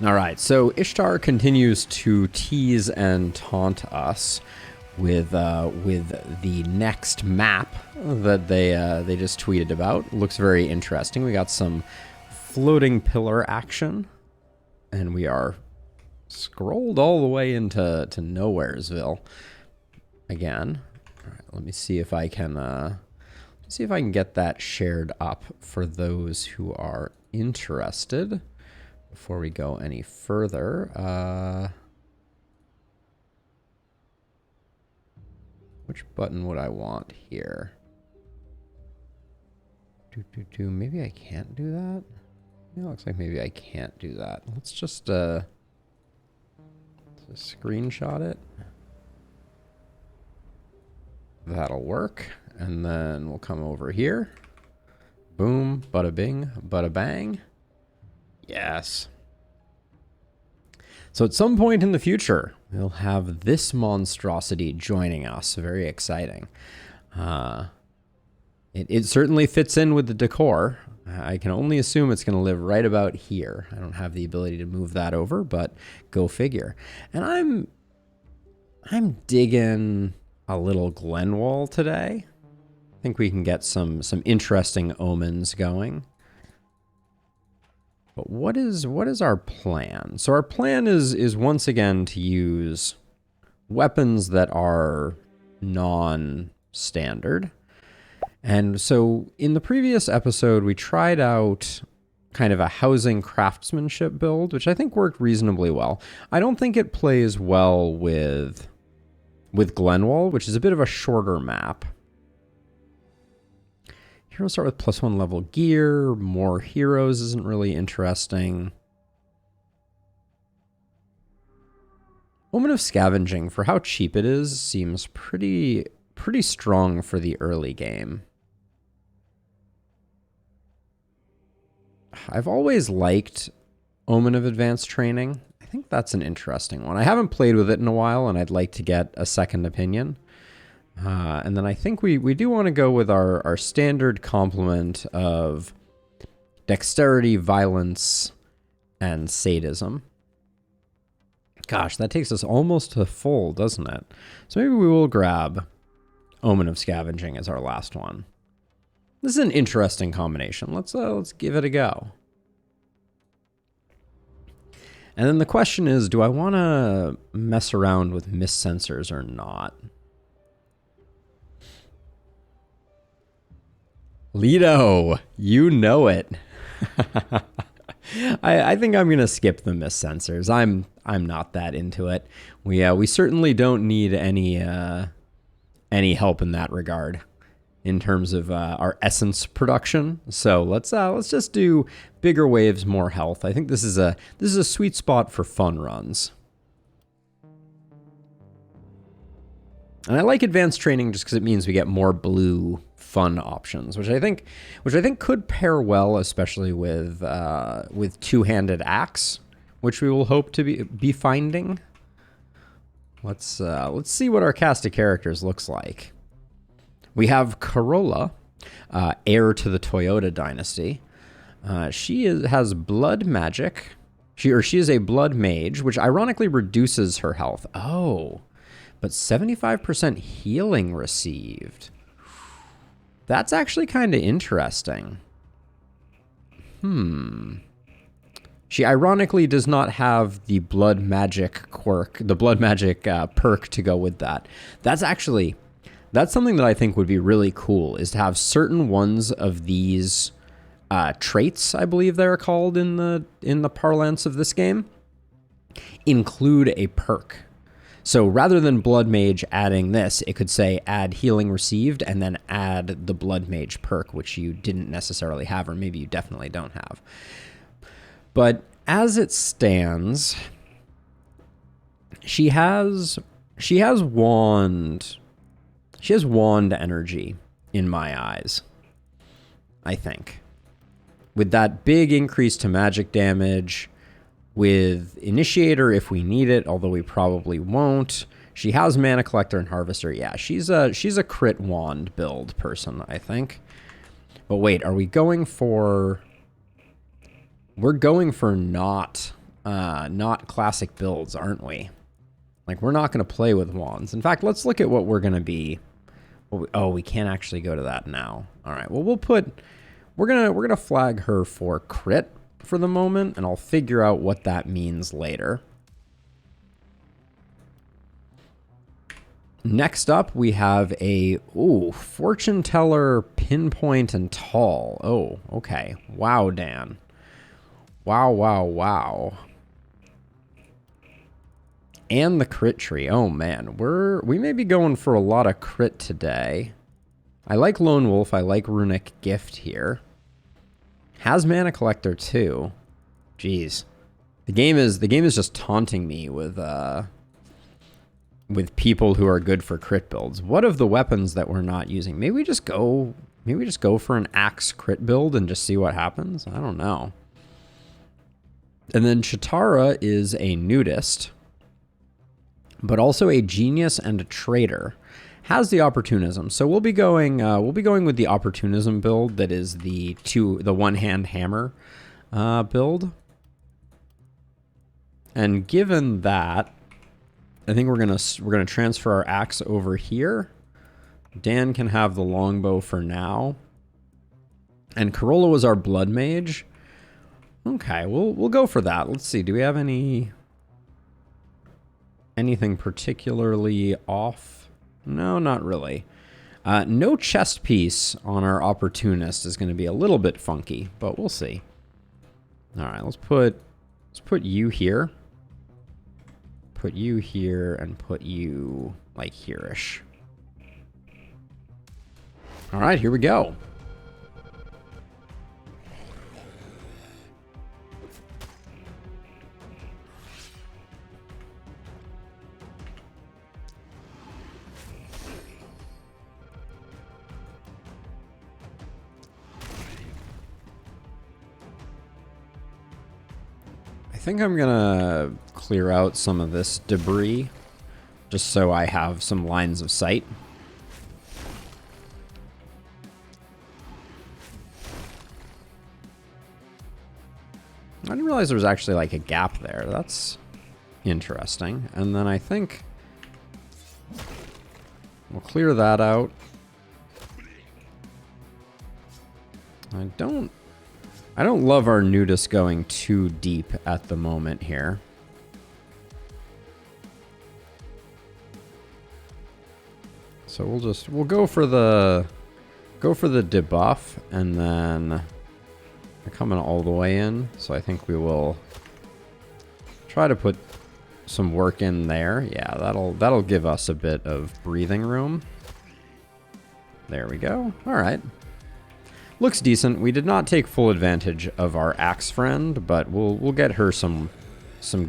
All right, so Ishtar continues to tease and taunt us with the next map that they just tweeted about. Looks very interesting. We got some floating pillar action, and we are scrolled all the way into Nowheresville again. All right, let me see if I can get that shared up for those who are interested. Before we go any further, which button would I want here? Maybe I can't do that? It looks like maybe I can't do that. Let's just screenshot it. That'll work. And then we'll come over here. Boom, bada bing, bada bang. Yes. So at some point in the future, we'll have this monstrosity joining us. Very exciting. It certainly fits in with the decor. I can only assume it's going to live right about here. I don't have the ability to move that over, but go figure. And I'm digging a little Glenwall today. I think we can get some interesting omens going. But what is our plan? So our plan is once again to use weapons that are non-standard. And so in the previous episode, we tried out kind of a housing craftsmanship build, which I think worked reasonably well. I don't think it plays well with Glenwall, which is a bit of a shorter map. Here we'll start with +1 level gear. More heroes isn't really interesting. Omen of Scavenging, for how cheap it is, seems pretty strong for the early game. I've always liked Omen of Advanced Training. I think that's an interesting one. I haven't played with it in a while, and I'd like to get a second opinion. And then I think we do want to go with our standard complement of dexterity, violence, and sadism. Gosh, that takes us almost to full, doesn't it? So maybe we will grab Omen of Scavenging as our last one. This is an interesting combination. Let's give it a go. And then the question is, do I want to mess around with mist sensors or not? Lido, you know it. I think I'm gonna skip the mist sensors. I'm not that into it. We certainly don't need any help in that regard in terms of our essence production. So let's just do bigger waves, more health. I think this is a sweet spot for fun runs. And I like advanced training just because it means we get more blue fun options, which I think could pair well, especially with two-handed axe, which we will hope to be finding. Let's see what our cast of characters looks like. We have Corolla, heir to the Toyota dynasty. She has blood magic. She is a blood mage, which ironically reduces her health. Oh, but 75% healing received. That's actually kind of interesting. She ironically does not have the blood magic quirk, the blood magic perk to go with that. That's something that I think would be really cool, is to have certain ones of these traits, I believe they're called in the parlance of this game, include a perk. So rather than Blood Mage adding this, it could say add healing received and then add the Blood Mage perk, which you didn't necessarily have, or maybe you definitely don't have. But as it stands, she has wand energy in my eyes, I think. With that big increase to magic damage, with Initiator if we need it, although we probably won't. She has Mana Collector and Harvester. Yeah, she's a crit wand build person, I think. But wait, are we going for... We're going for not not classic builds, aren't we? Like, we're not going to play with wands. In fact, let's look at what we're going to be. Oh, we can't actually go to that now. All right. Well, we're gonna flag her for crit for the moment, and I'll figure out what that means later. Next up, we have a fortune teller, pinpoint, and tall. Oh, okay. Wow, Dan. Wow, wow, wow. And the crit tree. Oh man, we may be going for a lot of crit today. I like Lone Wolf. I like Runic Gift here. Has Mana Collector too. Jeez, the game is just taunting me with people who are good for crit builds. What of the weapons that we're not using? Maybe we just go for an axe crit build and just see what happens. I don't know. And then Chitara is a nudist, but also a genius and a traitor. Has the opportunism, so we'll be going with the opportunism build. That is the one-hand hammer build. And given that, I think we're gonna transfer our axe over here. Dan can have the longbow for now, and Corolla was our blood mage. Okay, we'll go for that. Let's see. Do we have anything particularly off? No, not really. No chest piece on our opportunist is going to be a little bit funky, but we'll see. All right, let's put you here. Put you here and put you like here-ish. All right, here we go. I think I'm gonna clear out some of this debris just so I have some lines of sight. I didn't realize there was actually like a gap there. That's interesting. And then I think we'll clear that out. I don't love our nudist going too deep at the moment here. So we'll go for the debuff, and then they're coming all the way in. So I think we will try to put some work in there. Yeah, that'll give us a bit of breathing room. There we go. All right. Looks decent. We did not take full advantage of our axe friend, but we'll get her some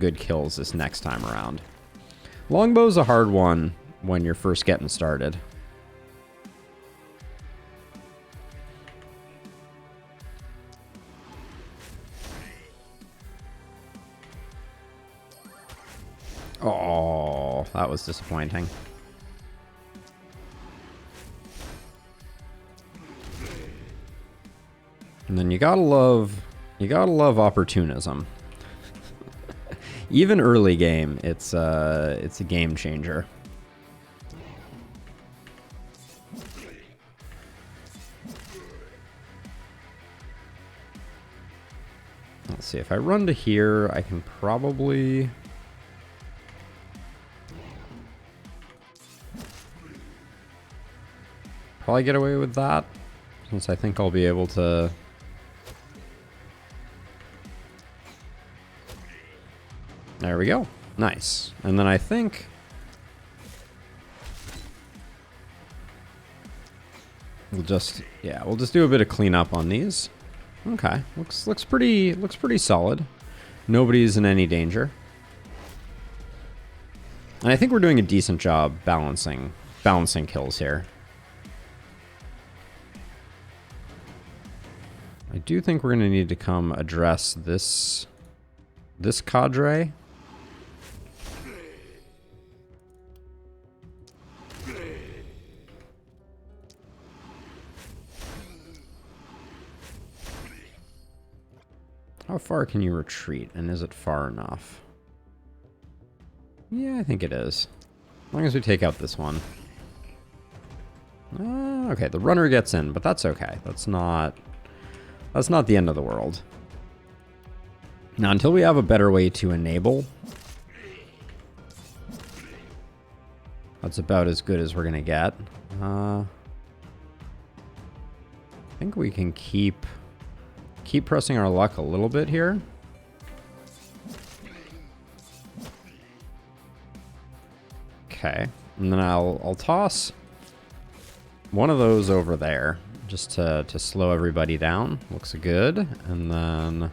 good kills this next time around. Longbow's a hard one when you're first getting started. Oh, that was disappointing. And then you gotta love opportunism. Even early game, it's a game changer. Let's see, if I run to here, I can probably get away with that, since I think I'll be able to. There we go. Nice. And then I think we'll just do a bit of cleanup on these. Okay. Looks pretty solid. Nobody's in any danger. And I think we're doing a decent job balancing kills here. I do think we're going to need to come address this cadre. How far can you retreat, and is it far enough? Yeah, I think it is. As long as we take out this one. Okay, the runner gets in, but that's okay. That's not the end of the world. Now, until we have a better way to enable, that's about as good as we're gonna get. I think we can keep pressing our luck a little bit here. Okay, and then I'll toss one of those over there just to slow everybody down. Looks good, and then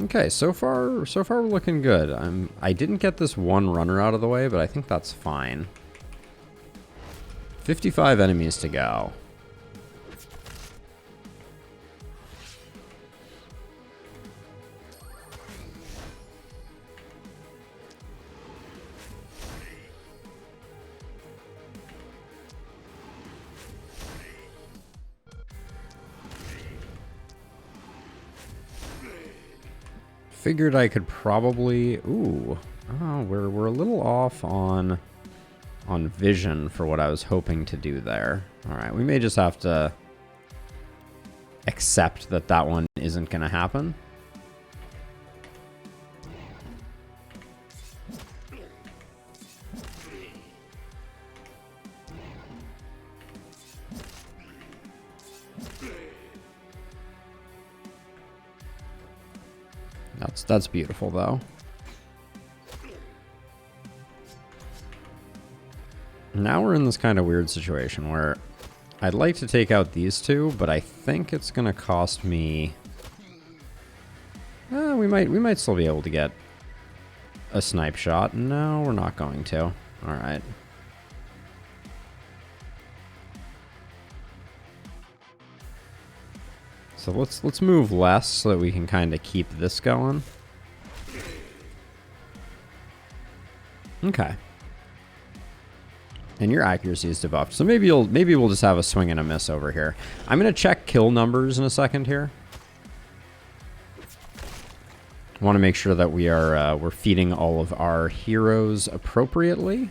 okay, so far we're looking good. I didn't get this one runner out of the way, but I think that's fine. 55 enemies to go. Figured I could probably... Ooh. Oh, we're a little off on vision for what I was hoping to do there. Alright, we may just have to accept that that one isn't going to happen. That's beautiful, though. Now we're in this kind of weird situation where I'd like to take out these two, but I think it's going to cost me... we might still be able to get a snipe shot. No, we're not going to. All right. So let's move less so that we can kind of keep this going. Okay. And your accuracy is debuffed, so maybe we'll just have a swing and a miss over here. I'm gonna check kill numbers in a second here. I want to make sure that we're feeding all of our heroes appropriately.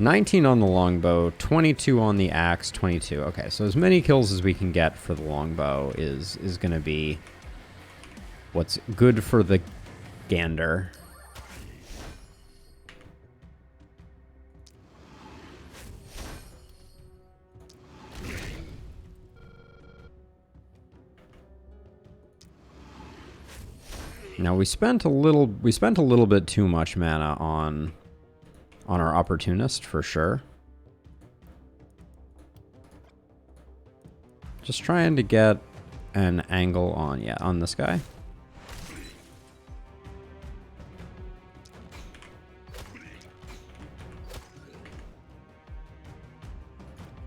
19 on the longbow, 22 on the axe, 22. Okay, so as many kills as we can get for the longbow is going to be what's good for the gander. Now we spent a little bit too much mana on our opportunist for sure. Just trying to get an angle on this guy.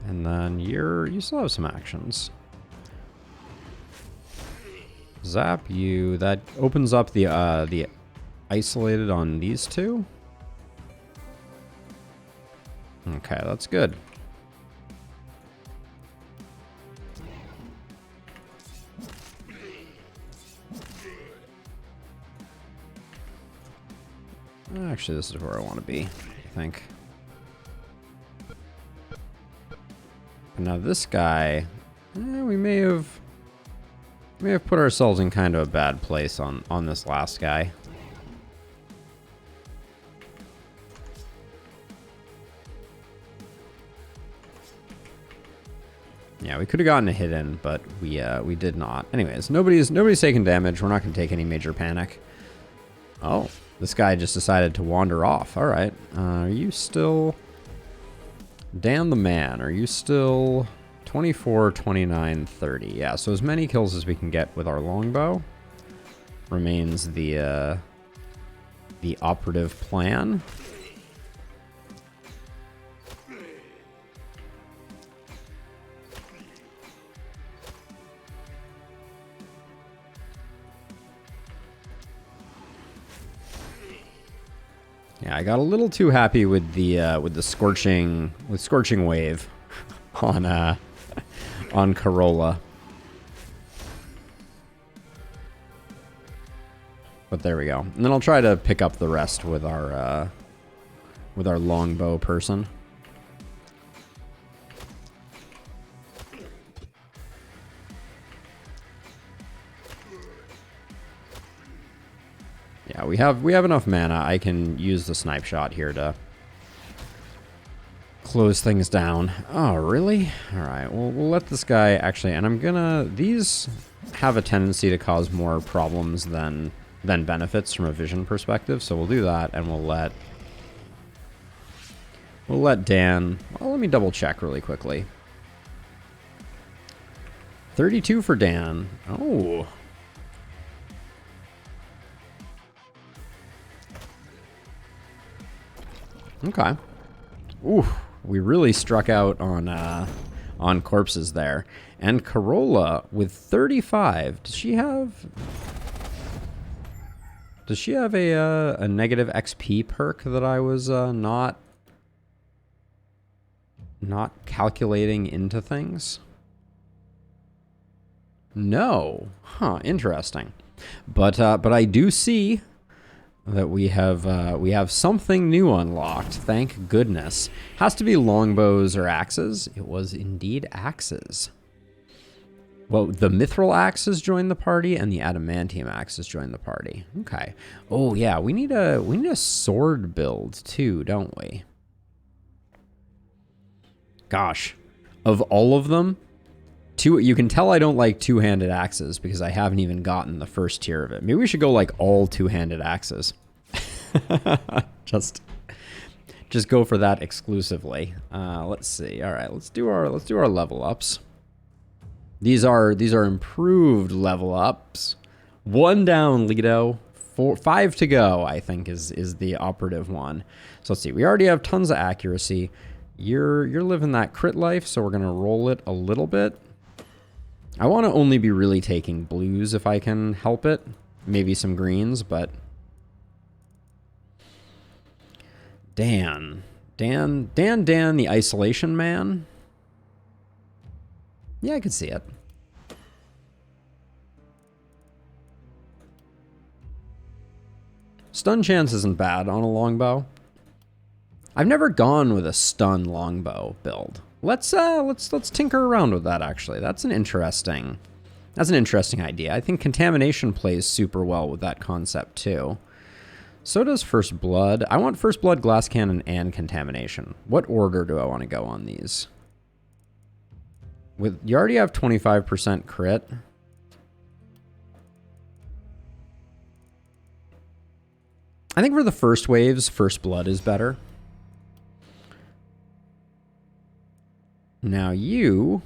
And then you still have some actions. Zap you. That opens up the isolated on these two. Okay, that's good. Actually, this is where I want to be, I think. Now this guy, we may have put ourselves in kind of a bad place on this last guy. Yeah, we could have gotten a hit in, but we did not. Anyways, nobody's taking damage. We're not going to take any major panic. Oh, this guy just decided to wander off. All right. Are you still... Dan the man, are you still 24, 29, 30? Yeah, so as many kills as we can get with our longbow remains the operative plan. Yeah, I got a little too happy with the scorching wave on Corolla. But there we go. And then I'll try to pick up the rest with our longbow person. Yeah, we have enough mana. I can use the snipe shot here to close things down. Oh, really? All right. Well, we'll let this guy actually, and I'm gonna. These have a tendency to cause more problems than benefits from a vision perspective. So we'll do that, and we'll let Dan. Well, let me double check really quickly. 32 for Dan. Oh. Okay. Ooh, we really struck out on corpses there. And Corolla with 35. Does she have a negative XP perk that I was not calculating into things? No. Huh, interesting. But I do see that we have something new unlocked. Thank goodness. Has to be longbows or axes. It was indeed axes. Well, the mithril axes joined the party, and the adamantium axes joined the party. Okay. Oh yeah, we need a sword build too, don't we? Gosh, of all of them, you can tell I don't like two-handed axes because I haven't even gotten the first tier of it. Maybe we should go like all two-handed axes. just go for that exclusively. Let's see. All right, let's do our level ups. These are improved level ups. 1 down, Lido. 5 to go, I think is the operative one. So let's see. We already have tons of accuracy. You're living that crit life, so we're gonna roll it a little bit. I want to only be really taking blues if I can help it. Maybe some greens, but... Dan, the isolation man? Yeah, I could see it. Stun chance isn't bad on a longbow. I've never gone with a stun longbow build. Let's tinker around with that, actually. That's an interesting idea. I think contamination plays super well with that concept too. So does First Blood. I want First Blood, Glass Cannon, and Contamination. What order do I want to go on these? You already have 25% crit. I think for the first waves, First Blood is better. Now you...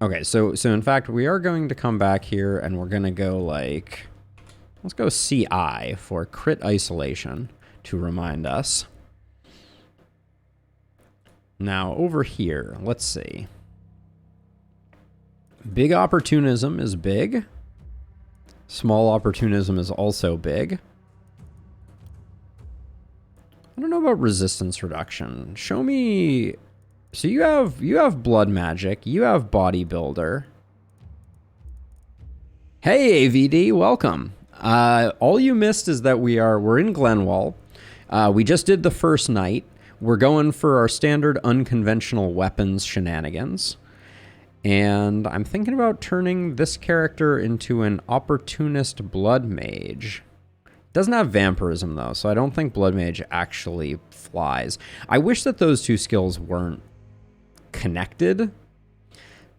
Okay, so in fact, we are going to come back here and we're going to go like... Let's go CI for crit isolation to remind us. Now over here, let's see. Big opportunism is big. Small opportunism is also big. I don't know about resistance reduction. Show me... So you have blood magic, you have bodybuilder. Hey AVD, welcome. All you missed is that we're in Glenwall. We just did the first night. We're going for our standard unconventional weapons shenanigans. And I'm thinking about turning this character into an opportunist blood mage. Doesn't have vampirism though, so I don't think blood mage actually flies. I wish that those two skills weren't connected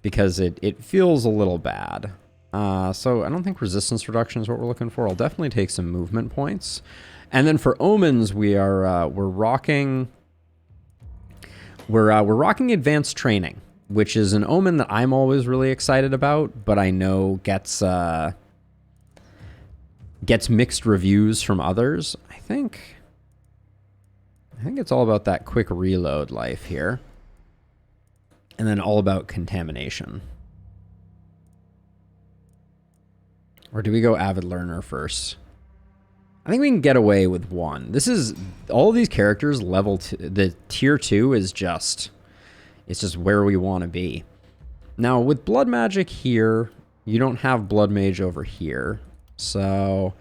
because it feels a little bad. So I don't think resistance reduction is what we're looking for. I'll definitely take some movement points. And then for omens, we're rocking advanced training, which is an omen that I'm always really excited about, but I know gets mixed reviews from others. I think it's all about that quick reload life here. And then all about contamination. Or do we go avid learner first? I think we can get away with 1. This is all of these characters level the tier 2 is just, it's just where we want to be. Now with blood magic here, you don't have blood mage over here. So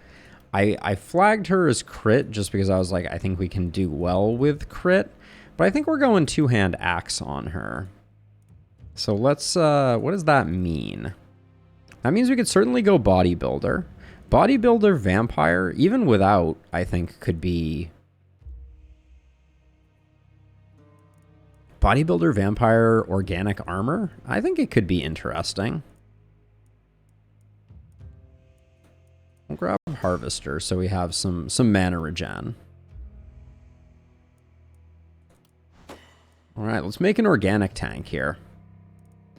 I flagged her as crit just because I was like, I think we can do well with crit, but I think we're going 2-hand axe on her. So let's, what does that mean? That means we could certainly go bodybuilder. Bodybuilder vampire, even without, I think could be... Bodybuilder vampire organic armor? I think it could be interesting. We'll grab harvester so we have some mana regen. All right, let's make an organic tank here.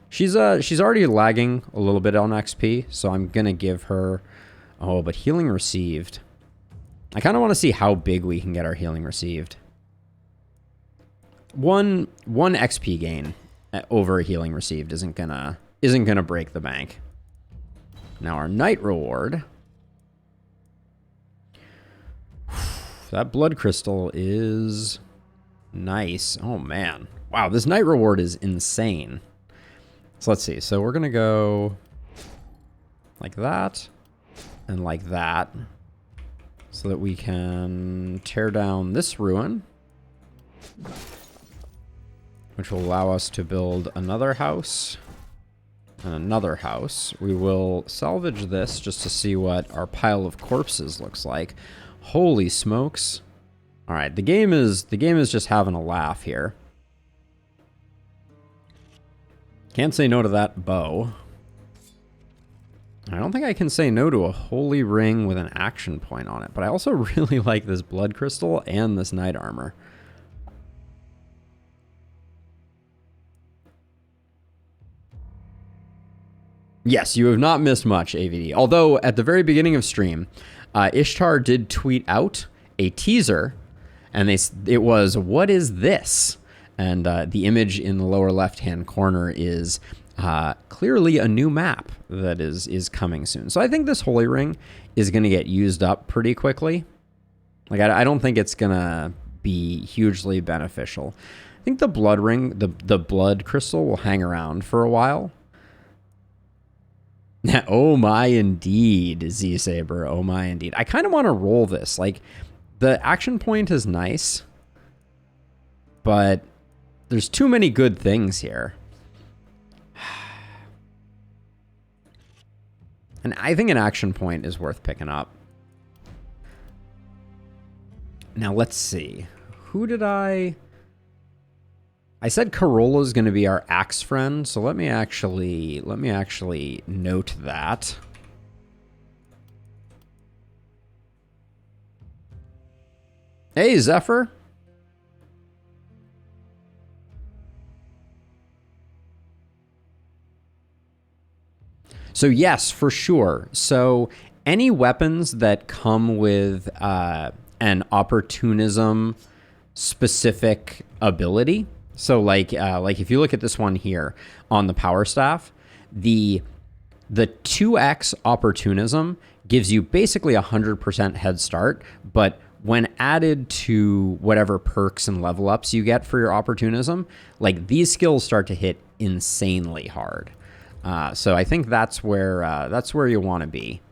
She's already lagging a little bit on XP, so I'm gonna give her... Oh, but healing received. I kind of want to see how big we can get our healing received. One XP gain over a healing received isn't gonna break the bank. Now our night reward. That blood crystal is nice. Oh man, wow! This night reward is insane. So let's see. So we're gonna go like that and like that, so that we can tear down this ruin, which will allow us to build another house and another house. We will salvage this just to see what our pile of corpses looks like. Holy smokes. All right, the game is just having a laugh here. Can't say no to that bow. I don't think I can say no to a holy ring with an action point on it, but I also really like this blood crystal and this knight armor. Yes, you have not missed much, AVD. Although, at the very beginning of stream, Ishtar did tweet out a teaser, and it was, "What is this?" And the image in the lower left-hand corner is clearly a new map that is coming soon. So I think this holy ring is going to get used up pretty quickly. Like, I don't think it's going to be hugely beneficial. I think the blood ring, the blood crystal will hang around for a while. Oh my indeed, Z-Saber. Oh my indeed. I kind of want to roll this. Like, the action point is nice, but there's too many good things here. And I think an action point is worth picking up. Now let's see. Who did I said Corolla is going to be our axe friend, so let me actually note that. Hey, Zephyr. So yes, for sure. So any weapons that come with an opportunism specific ability. So like if you look at this one here on the power staff, the 2x opportunism gives you basically 100% head start, but when added to whatever perks and level ups you get for your opportunism, like these skills start to hit insanely hard. So I think that's where you want to be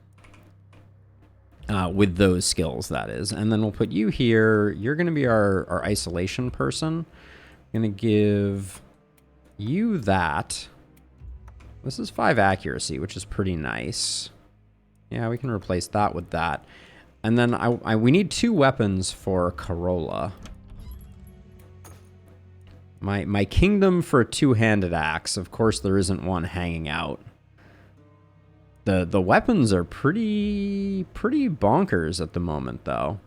with those skills, that is. And then we'll put you here. You're going to be our isolation person. I'm going to give you that. This is 5 accuracy, which is pretty nice. Yeah, we can replace that with that. And then we need 2 weapons for Corolla. My kingdom for a 2-handed axe. Of course, there isn't one hanging out. The weapons are pretty bonkers at the moment, though.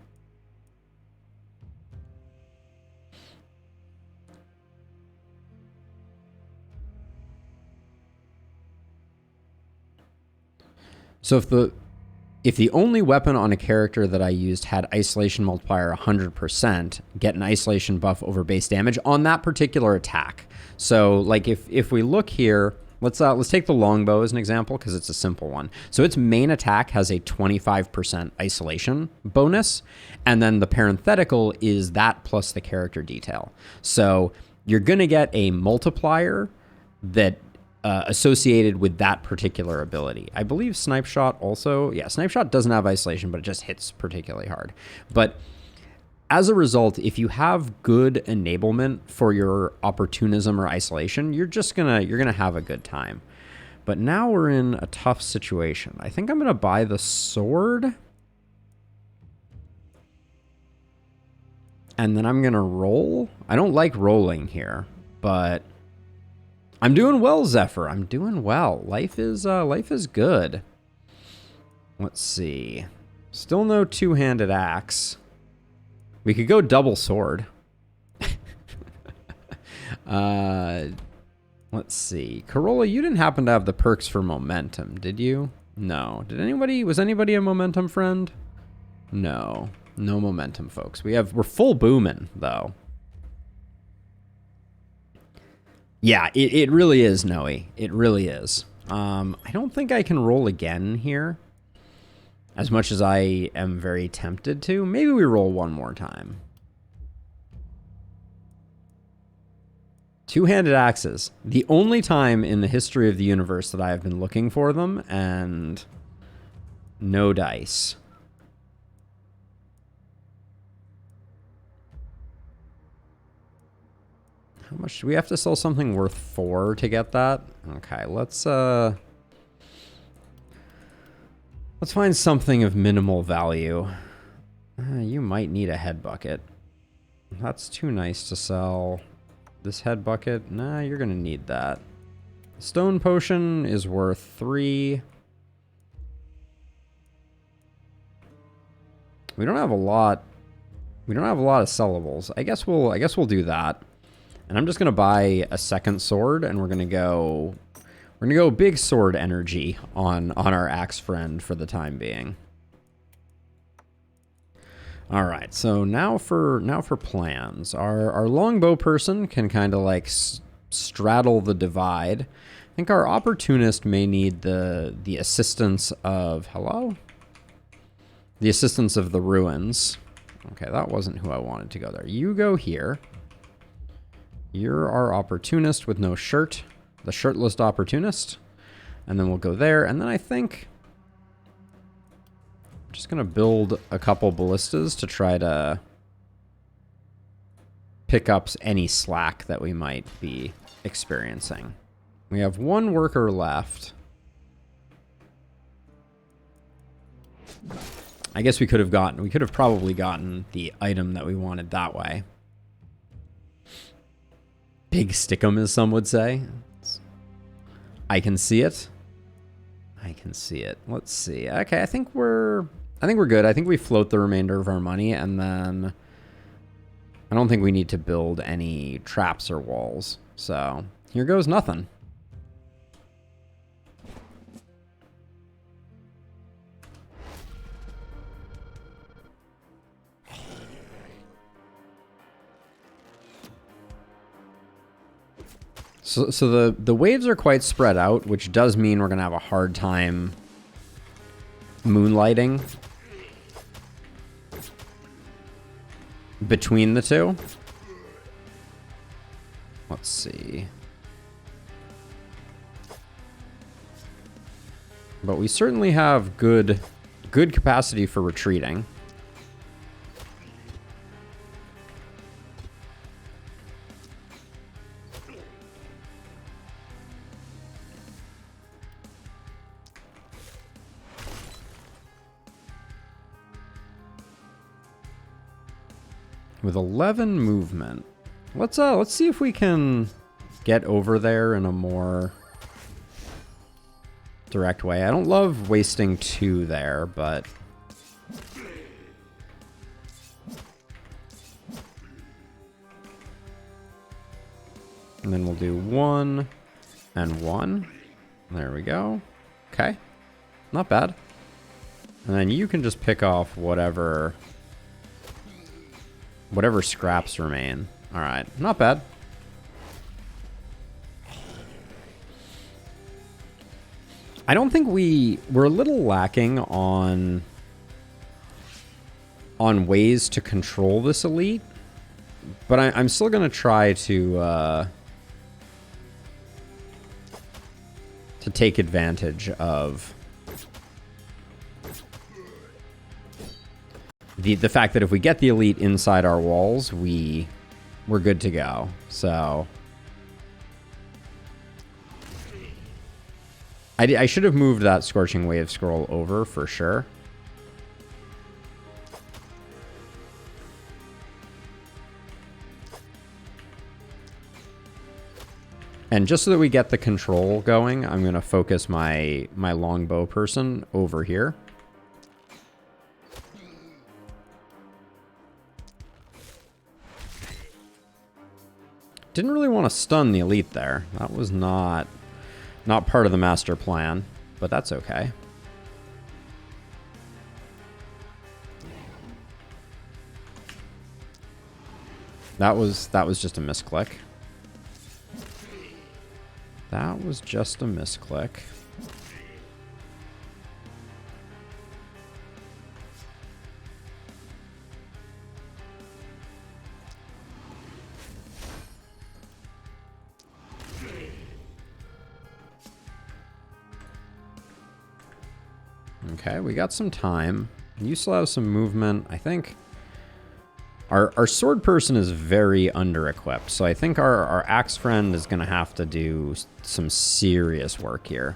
So if the only weapon on a character that I used had isolation multiplier 100%, get an isolation buff over base damage on that particular attack. So like if we look here Let's take the longbow as an example because it's a simple one. So its main attack has a 25% isolation bonus, and then the parenthetical is that plus the character detail. So you're gonna get a multiplier that associated with that particular ability. I believe Snipe Shot also, yeah, Snipe Shot doesn't have isolation, but it just hits particularly hard. But as a result, if you have good enablement for your opportunism or isolation, you're gonna have a good time. But now we're in a tough situation. I think I'm gonna buy the sword. And then I'm gonna roll. I don't like rolling here, but I'm doing well, Zephyr. I'm doing well. Life is good. Let's see. Still no two-handed axe. We could go double sword. Let's see. Corolla, you didn't happen to have the perks for momentum, did you? No. Was anybody a momentum friend? No. No momentum, folks. We're full booming, though. Yeah, it really is, Noe. It really is. I don't think I can roll again here. As much as I am very tempted to. Maybe we roll one more time. Two-handed axes. The only time in the history of the universe that I have been looking for them, and no dice. How much do we have to sell something worth 4 to get that? Okay, let's find something of minimal value. You might need a head bucket. That's too nice to sell. This head bucket, nah, you're gonna need that. Stone potion is worth 3. We don't have a lot. We don't have a lot of sellables. I guess we'll do that. And I'm just gonna buy a second sword, and we're gonna go big sword energy on our axe friend for the time being. All right, so now for plans. Our longbow person can kind of like straddle the divide. I think our opportunist may need the assistance of the assistance of the ruins. Okay, that wasn't who I wanted to go there. You go here. You're our opportunist with no shirt. The shirtless opportunist, and then we'll go there, and then I think I'm just gonna build a couple ballistas to try to pick up any slack that we might be experiencing. We have one worker left. I guess we could have probably gotten the item that we wanted that way. Big stickum, as some would say. I can see it. I can see it. Let's see. Okay, I think we're good. I think we float the remainder of our money, and then I don't think we need to build any traps or walls. So here goes nothing. So the waves are quite spread out, which does mean we're going to have a hard time moonlighting between the two. Let's see. But we certainly have good capacity for retreating. With 11 movement. Let's see if we can get over there in a more direct way. I don't love wasting 2 there, but and then we'll do 1 and 1. There we go. Okay. Not bad. And then you can just pick off whatever scraps remain. All right, not bad. I don't think we're a little lacking on ways to control this elite, but I'm still going to try to take advantage of the fact that if we get the elite inside our walls, we're good to go. So I should have moved that Scorching Wave scroll over for sure. And just so that we get the control going, I'm going to focus my longbow person over here. Didn't really want to stun the elite there. That was not part of the master plan, but that's okay. That was just a misclick. That was just a misclick. Okay, we got some time. You still have some movement. I think our sword person is very under-equipped, so I think our axe friend is going to have to do some serious work here.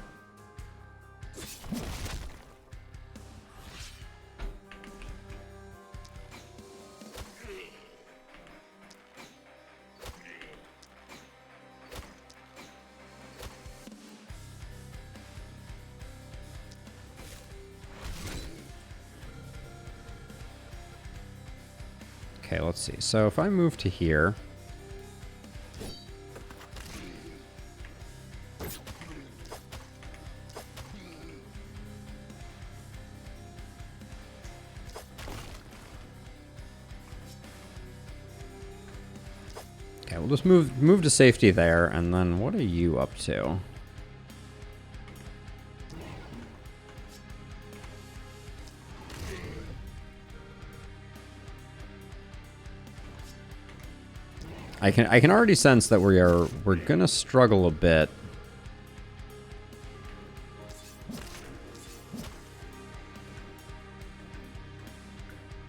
Okay, let's see. So if I move to here, okay, we'll just move to safety there, and then what are you up to? I can already sense that we're gonna struggle a bit.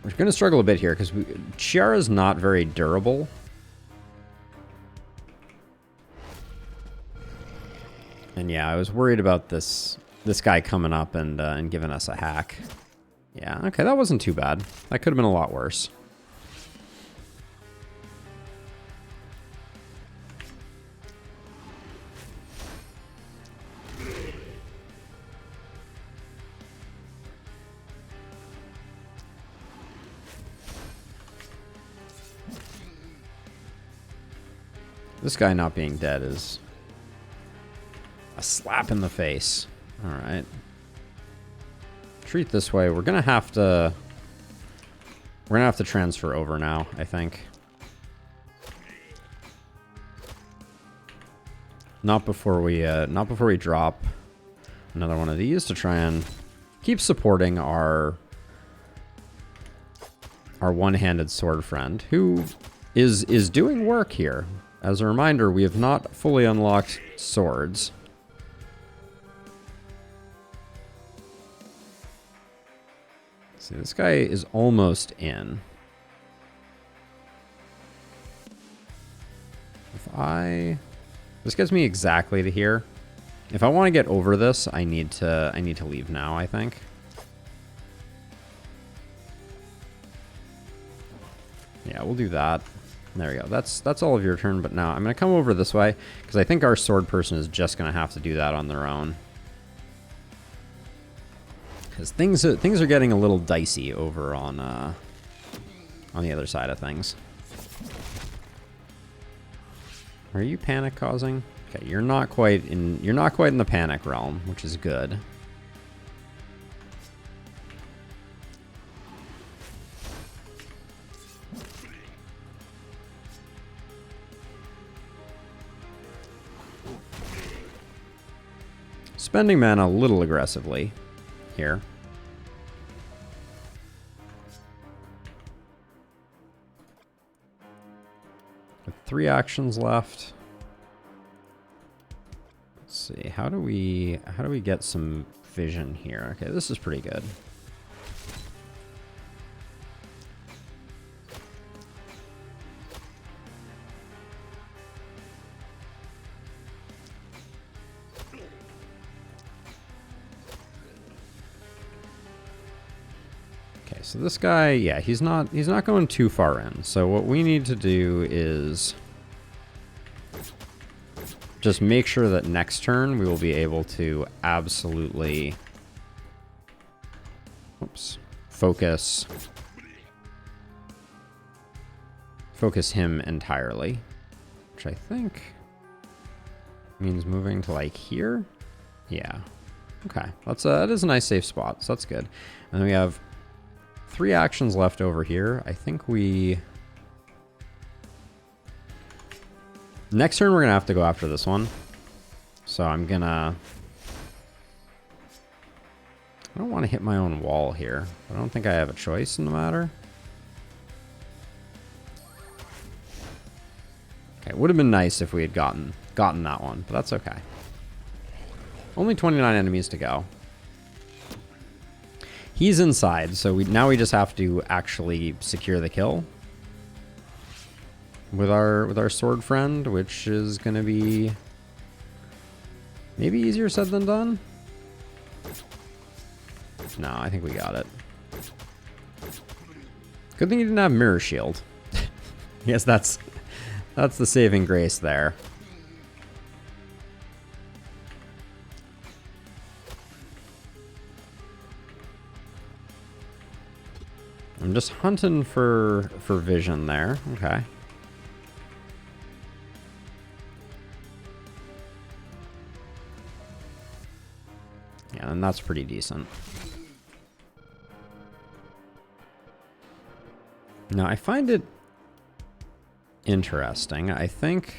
We're gonna struggle a bit here because Chiara's not very durable. And yeah, I was worried about this guy coming up and giving us a hack. Yeah, okay, that wasn't too bad. That could have been a lot worse. This guy not being dead is a slap in the face. All right. Treat this way. We're gonna have to transfer over now, I think. Not before we drop another one of these to try and keep supporting our one-handed sword friend, who is doing work here. As a reminder, we have not fully unlocked swords. See, this guy is almost in. This gets me exactly to here. If I want to get over this, I need to leave now, I think. Yeah, we'll do that. There we go. That's all of your turn, but now I'm going to come over this way because I think our sword person is just going to have to do that on their own. Because things are getting a little dicey over on the other side of things. Are you panic causing? Okay, you're not quite in the panic realm, which is good. spending mana a little aggressively here. With 3 actions left. Let's see, how do we get some vision here? Okay, this is pretty good. Okay, so this guy, yeah, he's not going too far in. So what we need to do is just make sure that next turn we will be able to absolutely, oops, focus him entirely, which I think means moving to like here. Yeah. Okay, that is a nice safe spot, so that's good. And then we have 3 actions left over here. I think next turn we're gonna have to go after this one. So I don't want to hit my own wall here. I don't think I have a choice in the matter. Okay, it would have been nice if we had gotten that one, but that's okay. Only 29 enemies to go. He's inside, so now we just have to actually secure the kill with our sword friend, which is going to be maybe easier said than done. No, I think we got it. Good thing you didn't have mirror shield. Yes, that's the saving grace there. I'm just hunting for vision there. Okay. Yeah, and that's pretty decent. Now, I find it interesting. I think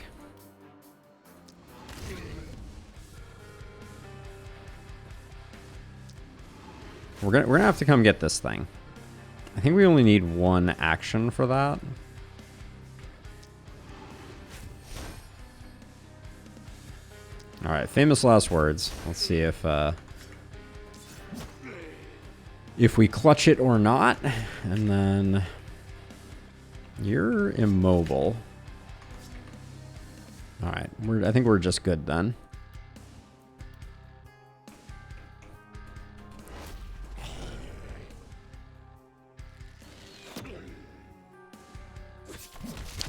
we're gonna have to come get this thing. I think we only need 1 action for that. All right, famous last words. Let's see if we clutch it or not. And then you're immobile. All right, I think we're just good then.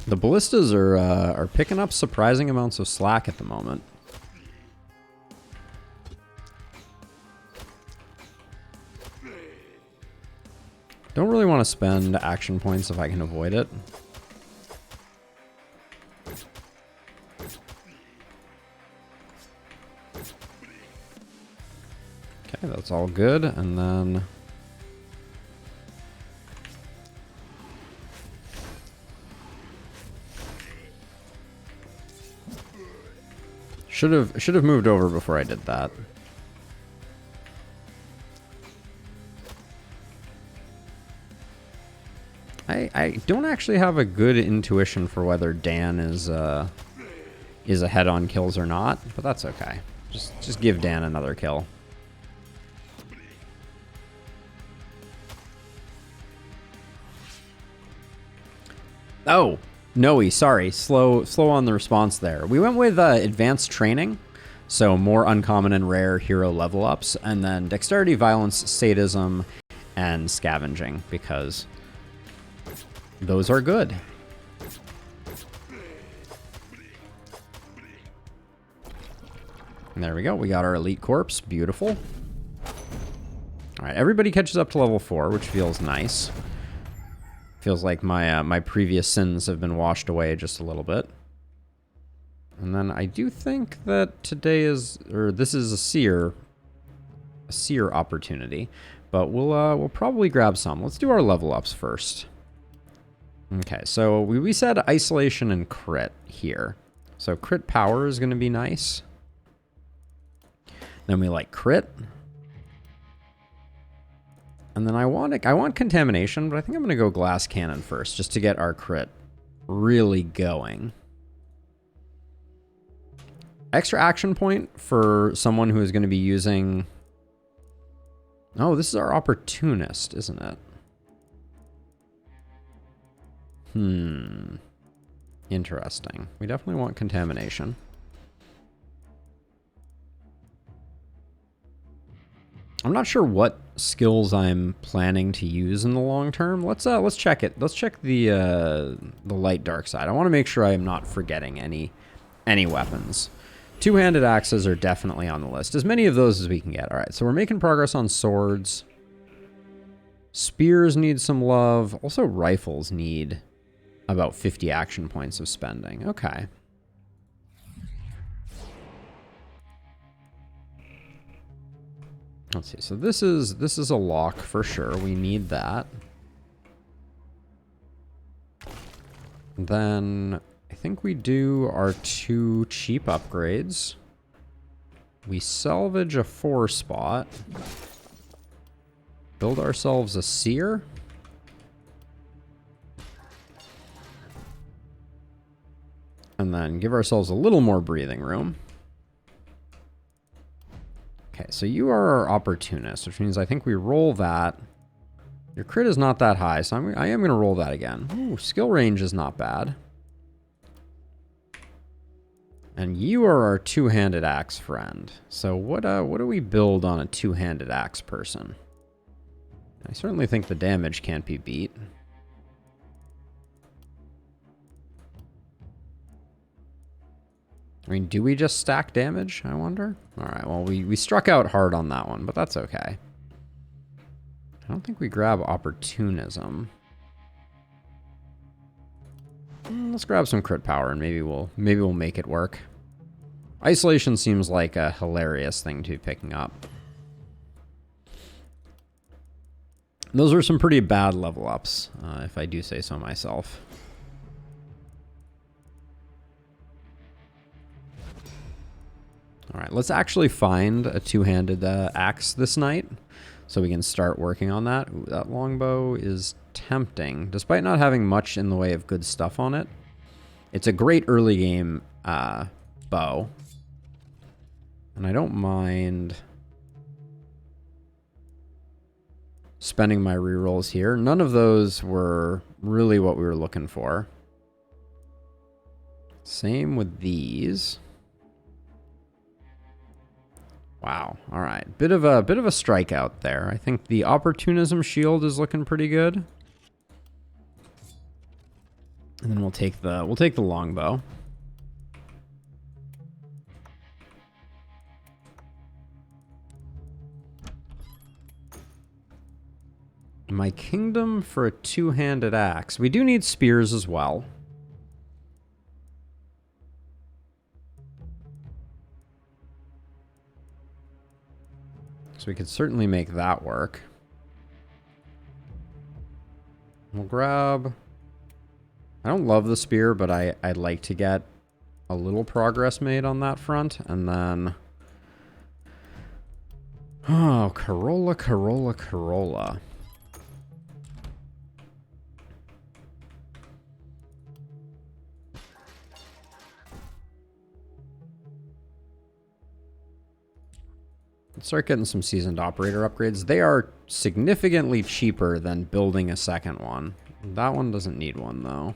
The ballistas are picking up surprising amounts of slack at the moment. Don't really want to spend action points if I can avoid it. Okay, that's all good, and then should have moved over before I did that. I don't actually have a good intuition for whether Dan is ahead on kills or not, but that's okay. Just give Dan another kill. Oh, Noe, sorry, slow on the response there. We went with advanced training, so more uncommon and rare hero level ups, and then dexterity, violence, sadism, and scavenging, because those are good. And there we go. We got our elite corpse. Beautiful. All right, everybody catches up to level 4, which feels nice. Feels like my previous sins have been washed away just a little bit. And then I do think that this is a seer opportunity, but we'll probably grab some. Let's do our level ups first. Okay, so we said isolation and crit here. So crit power is going to be nice. Then we like crit. And then I want contamination, but I think I'm going to go glass cannon first just to get our crit really going. Extra action point for someone who is going to be using... Oh, this is our opportunist, isn't it? Interesting. We definitely want contamination. I'm not sure what skills I'm planning to use in the long term. Let's check it. Let's check the light dark side. I want to make sure I am not forgetting any weapons. Two-handed axes are definitely on the list. As many of those as we can get. All right, so we're making progress on swords. Spears need some love. Also, rifles need about 50 action points of spending. Okay. Let's see. So this is a lock for sure. We need that. Then I think we do our 2 cheap upgrades. We salvage a 4 spot. Build ourselves a seer. And then give ourselves a little more breathing room. Okay, so you are our opportunist, which means I think we roll that. Your crit is not that high, so I am going to roll that again. Ooh, skill range is not bad. And you are our two-handed axe friend. So what do we build on a two-handed axe person? I certainly think the damage can't be beat. I mean, do we just stack damage, I wonder? Alright, well, we struck out hard on that one, but that's okay. I don't think we grab opportunism. Let's grab some crit power and maybe we'll make it work. Isolation seems like a hilarious thing to be picking up. Those are some pretty bad level ups, if I do say so myself. All right, let's actually find a two-handed axe this night so we can start working on that. Ooh, that longbow is tempting, despite not having much in the way of good stuff on it. It's a great early game bow, and I don't mind spending my rerolls here. None of those were really what we were looking for. Same with these. Wow. All right. Bit of a strikeout there. I think the opportunism shield is looking pretty good. And then we'll take the longbow. My kingdom for a two-handed axe. We do need spears as well. So we could certainly make that work. We'll grab... I don't love the spear, but I'd like to get a little progress made on that front. And then... Oh, Corolla, Corolla, Corolla. Let's start getting some seasoned operator upgrades. They are significantly cheaper than building a second one. That one doesn't need one, though.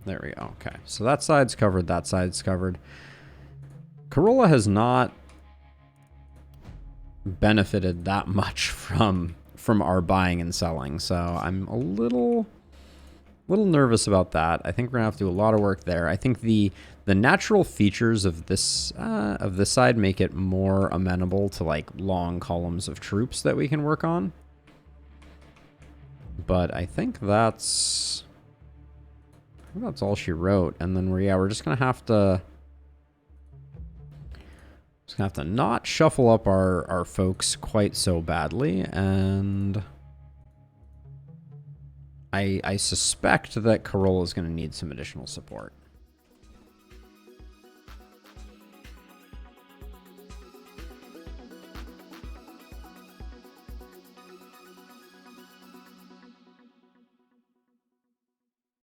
There we go. Okay, so that side's covered, that side's covered. Corolla has not benefited that much from our buying and selling, so I'm a little nervous about that. I think we're gonna have to do a lot of work there. I think the natural features of this side make it more amenable to like long columns of troops that we can work on. But I think that's all she wrote. And then we're just gonna have to not shuffle up our folks quite so badly, and I suspect that Corolla is going to need some additional support.